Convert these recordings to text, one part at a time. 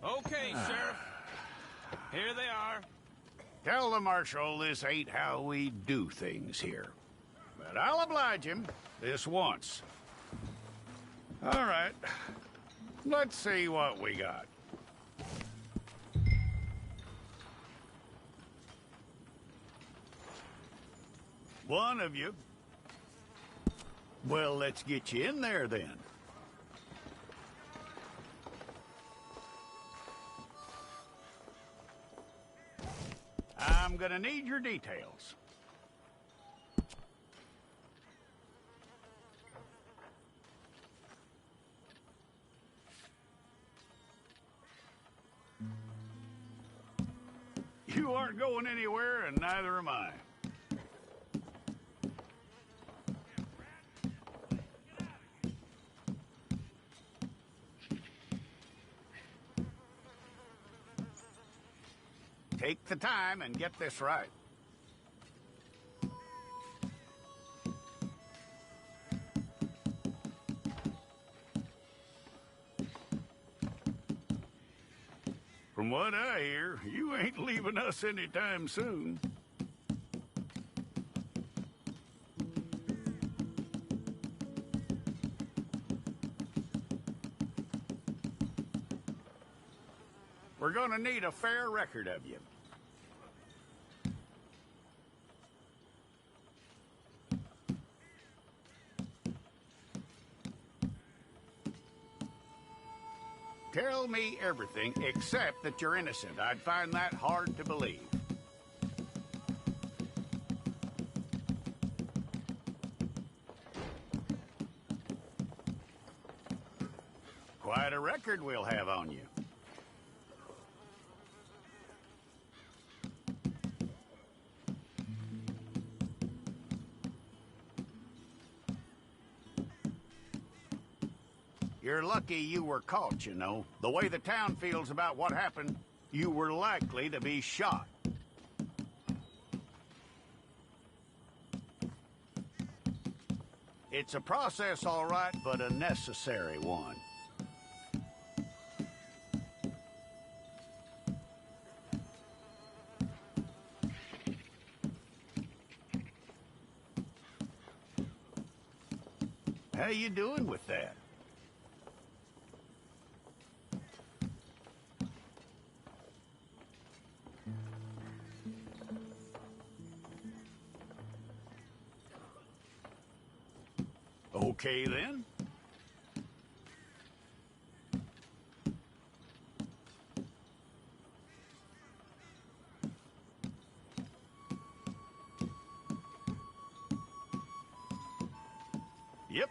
Okay, Sheriff. Here they are. Tell the Marshal this ain't how we do things here. But I'll oblige him this once. All right. Let's see what we got. One of you. Well, let's get you in there then. I'm gonna need your details. You aren't going anywhere, and neither am I. Take the time and get this right. From what I hear, you ain't leaving us anytime soon. We're gonna need a fair record of you. Tell me everything except that you're innocent. I'd find that hard to believe. Quite a record we'll have on you. You're lucky you were caught, you know. The way the town feels about what happened, you were likely to be shot. It's a process, all right, but a necessary one. How you doing with that? Okay, then. Yep.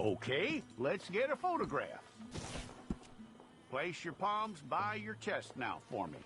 Okay, let's get a photograph. Place your palms by your chest now for me.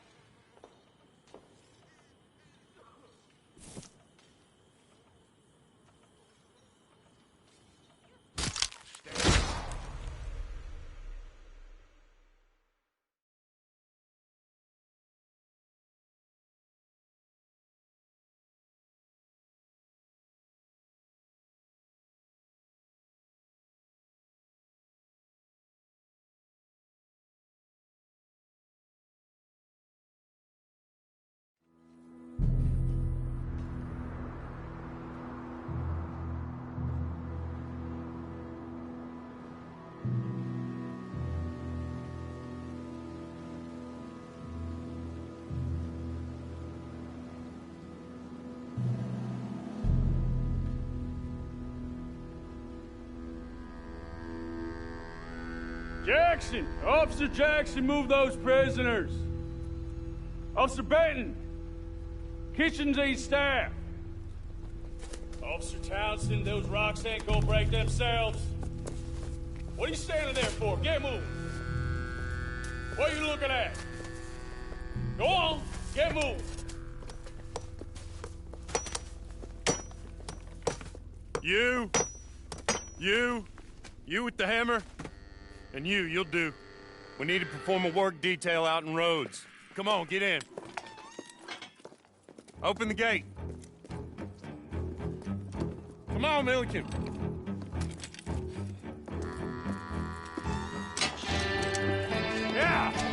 Jackson! Officer Jackson, move those prisoners! Officer Benton! Kitchens aid staff! Officer Townsend, those rocks ain't gonna break themselves. What are you standing there for? Get moving! What are you looking at? Go on, get moving! You with the hammer? And you'll do. We need to perform a work detail out in Rhodes. Come on, get in. Open the gate. Come on, Milliken. Yeah!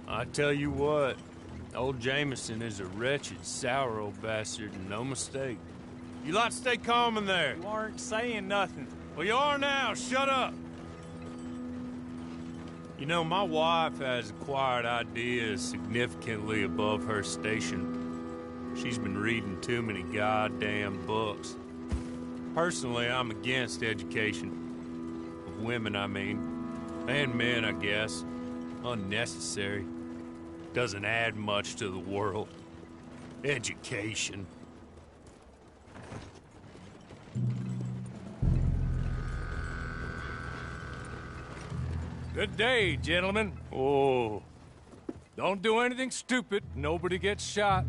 I tell you what, old Jameson is a wretched, sour old bastard, and no mistake. You lot stay calm in there. You aren't saying nothing. Well, you are now. Shut up. You know, my wife has acquired ideas significantly above her station. She's been reading too many goddamn books. Personally, I'm against education. Of women, I mean. And men, I guess. Unnecessary. Doesn't add much to the world. Education. Good day, gentlemen. Oh, Don't do anything stupid. Nobody gets shot.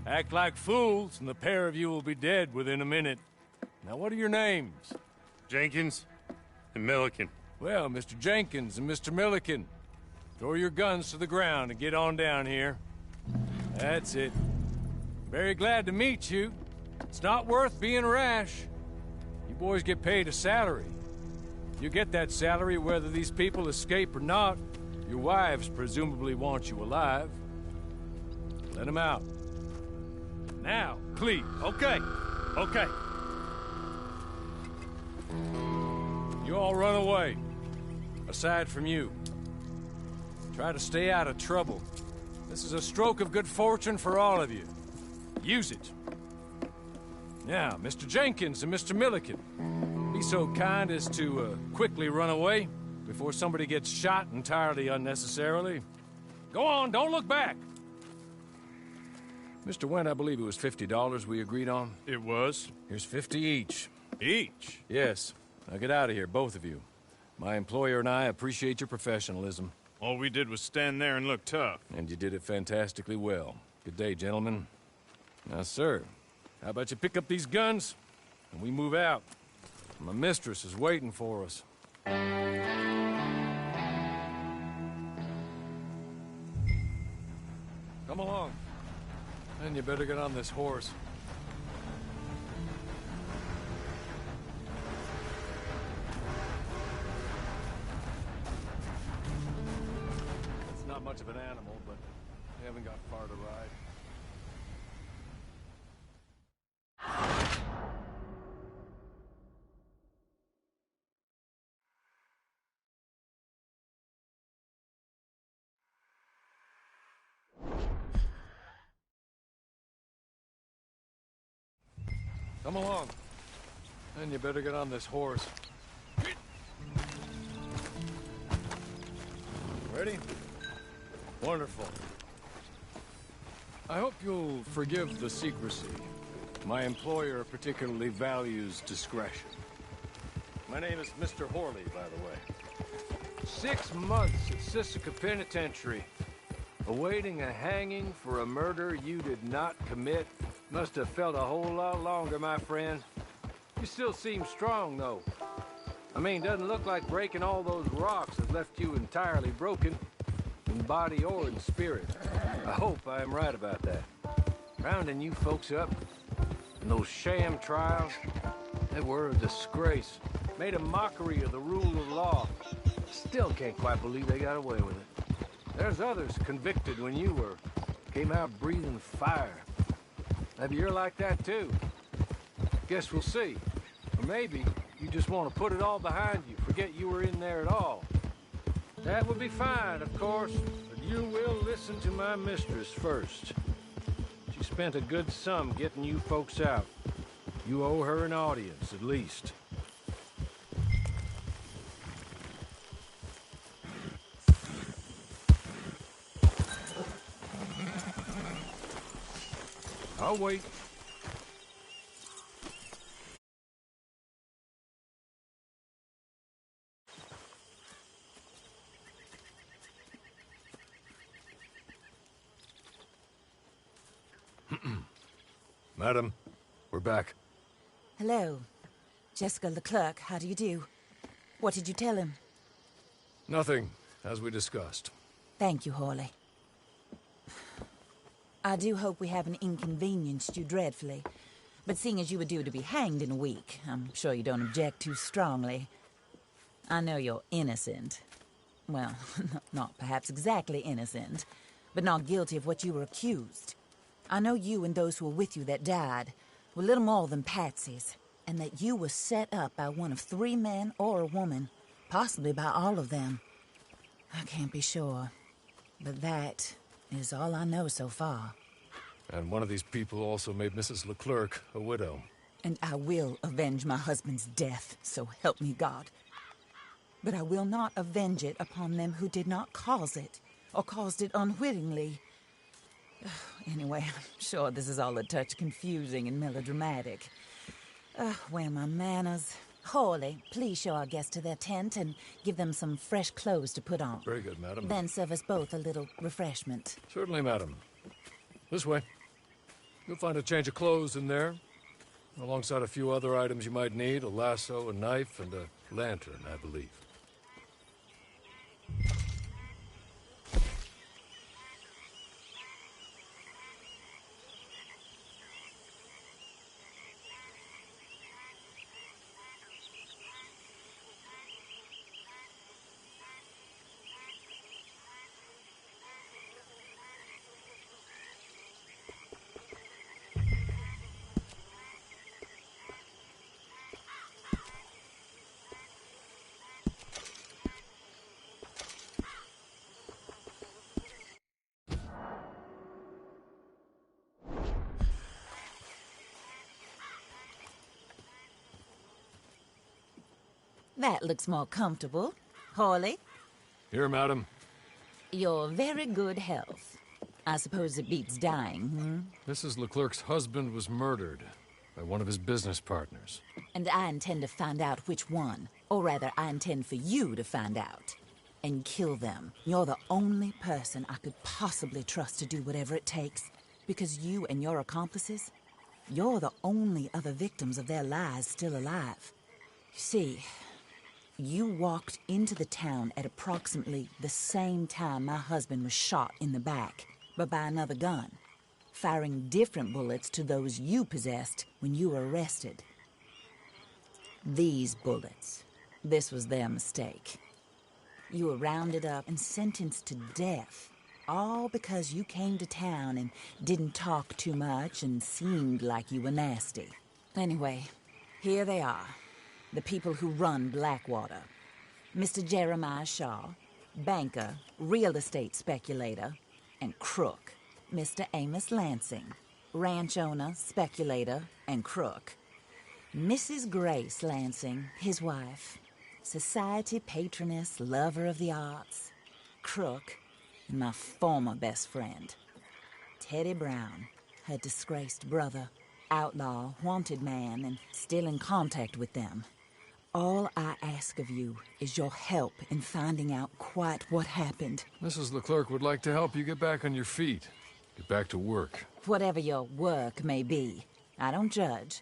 Act like fools, and the pair of you will be dead within a minute. Now, what are your names? Jenkins and Milliken. Well, Mr. Jenkins and Mr. Milliken, throw your guns to the ground and get on down here. That's it. Very glad to meet you. It's not worth being rash. You boys get paid a salary. You get that salary whether these people escape or not. Your wives presumably want you alive. Let them out. Now, please. Okay. You all run away. Aside from you. Try to stay out of trouble. This is a stroke of good fortune for all of you. Use it. Now, Mr. Jenkins and Mr. Milliken, be so kind as to quickly run away before somebody gets shot entirely unnecessarily. Go on, don't look back. Mr. Wendt, I believe it was $50 we agreed on. It was. Here's 50 each. Each? Yes. Now get out of here, both of you. My employer and I appreciate your professionalism. All we did was stand there and look tough. And you did it fantastically well. Good day, gentlemen. Now, sir, how about you pick up these guns, and we move out? My mistress is waiting for us. Come along. And you better get on this horse. It's not much of an animal, but we haven't got far to ride. Come along. And you better get on this horse. Ready? Wonderful. I hope you'll forgive the secrecy. My employer particularly values discretion. My name is Mr. Horley, by the way. 6 months at Sisika Penitentiary, awaiting a hanging for a murder you did not commit. Must have felt a whole lot longer, my friend. You still seem strong, though. I mean, doesn't look like breaking all those rocks has left you entirely broken, in body or in spirit. I hope I am right about that. Rounding you folks up, and those sham trials, they were a disgrace. Made a mockery of the rule of law. Still can't quite believe they got away with it. There's others convicted when you were. Came out breathing fire. Maybe you're like that too. Guess we'll see. Or maybe you just want to put it all behind you, forget you were in there at all. That would be fine, of course, but you will listen to my mistress first. She spent a good sum getting you folks out. You owe her an audience, at least. I'll wait. Madam, we're back. Hello. Jessica Leclerc, how do you do? What did you tell him? Nothing, as we discussed. Thank you, Horley. I do hope we haven't inconvenienced you dreadfully. But seeing as you were due to be hanged in a week, I'm sure you don't object too strongly. I know you're innocent. Well, not perhaps exactly innocent, but not guilty of what you were accused. I know you and those who were with you that died were little more than patsies, and that you were set up by one of 3 men or a woman, possibly by all of them. I can't be sure, but that is all I know so far. And one of these people also made Mrs. Leclerc a widow. And I will avenge my husband's death, so help me God. But I will not avenge it upon them who did not cause it, or caused it unwittingly. Anyway, I'm sure this is all a touch confusing and melodramatic. Where are my manners? Horley, please show our guests to their tent and give them some fresh clothes to put on. Very good, madam. Then serve us both a little refreshment. Certainly, madam. This way. You'll find a change of clothes in there, alongside a few other items you might need, a lasso, a knife, and a lantern, I believe. That looks more comfortable. Horley, Here, madam. your very good health. I suppose it beats dying, Mrs. Leclerc's husband was murdered by one of his business partners. And I intend to find out which one. Or rather, I intend for you to find out. And kill them. You're the only person I could possibly trust to do whatever it takes. Because you and your accomplices, you're the only other victims of their lies still alive. You see, you walked into the town at approximately the same time my husband was shot in the back, but by another gun, firing different bullets to those you possessed when you were arrested. These bullets, this was their mistake. You were rounded up and sentenced to death, all because you came to town and didn't talk too much and seemed like you were nasty. Anyway, here they are. The people who run Blackwater. Mr. Jeremiah Shaw, banker, real estate speculator, and crook. Mr. Amos Lansing, ranch owner, speculator, and crook. Mrs. Grace Lansing, his wife, society patroness, lover of the arts. crook and my former best friend. Teddy Brown, her disgraced brother, outlaw, wanted man, and still in contact with them. All I ask of you is your help in finding out quite what happened. Mrs. Leclerc would like to help you get back on your feet. Get back to work. Whatever your work may be, I don't judge.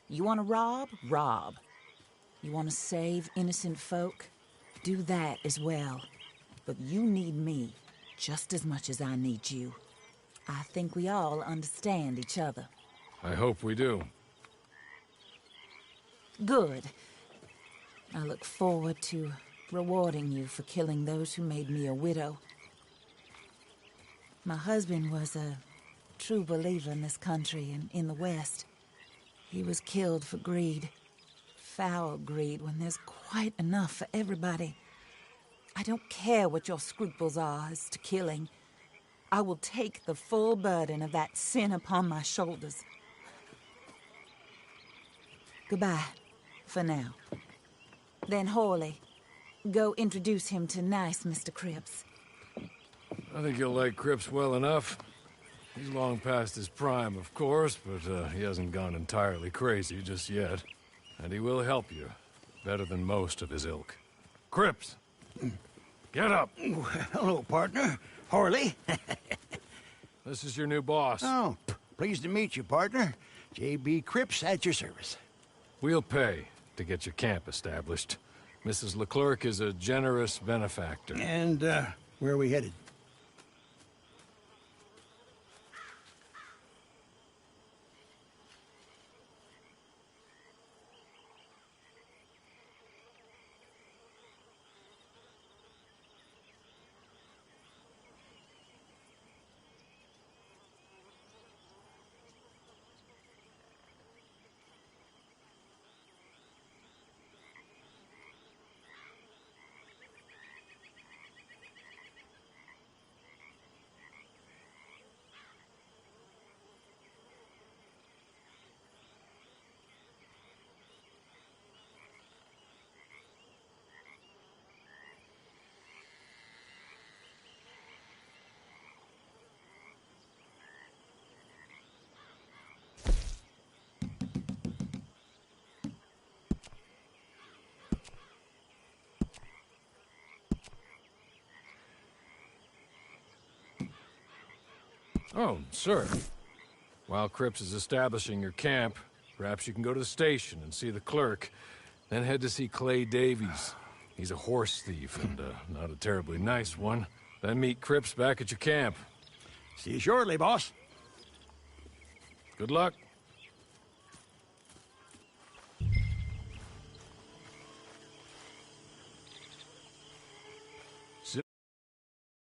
You want to rob? Rob. You want to save innocent folk? Do that as well. But you need me just as much as I need you. I think we all understand each other. I hope we do. Good. I look forward to rewarding you for killing those who made me a widow. My husband was a true believer in this country and in the West. He was killed for greed. Foul greed when there's quite enough for everybody. I don't care what your scruples are as to killing. I will take the full burden of that sin upon my shoulders. Goodbye, for now. Then Hawley, go introduce him to nice Mr. Cripps. I think you'll like Cripps well enough. He's long past his prime, of course, but he hasn't gone entirely crazy just yet. And he will help you, better than most of his ilk. Cripps! Get up! Hello, partner. Harley. This is your new boss. Oh, pleased to meet you, partner. J.B. Cripps at your service. We'll pay to get your camp established. Mrs. Leclerc is a generous benefactor. And, where are we headed? Oh, sir. While Cripps is establishing your camp, perhaps you can go to the station and see the clerk, then head to see Clay Davies. He's a horse thief, and not a terribly nice one. Then meet Cripps back at your camp. See you shortly, boss. Good luck.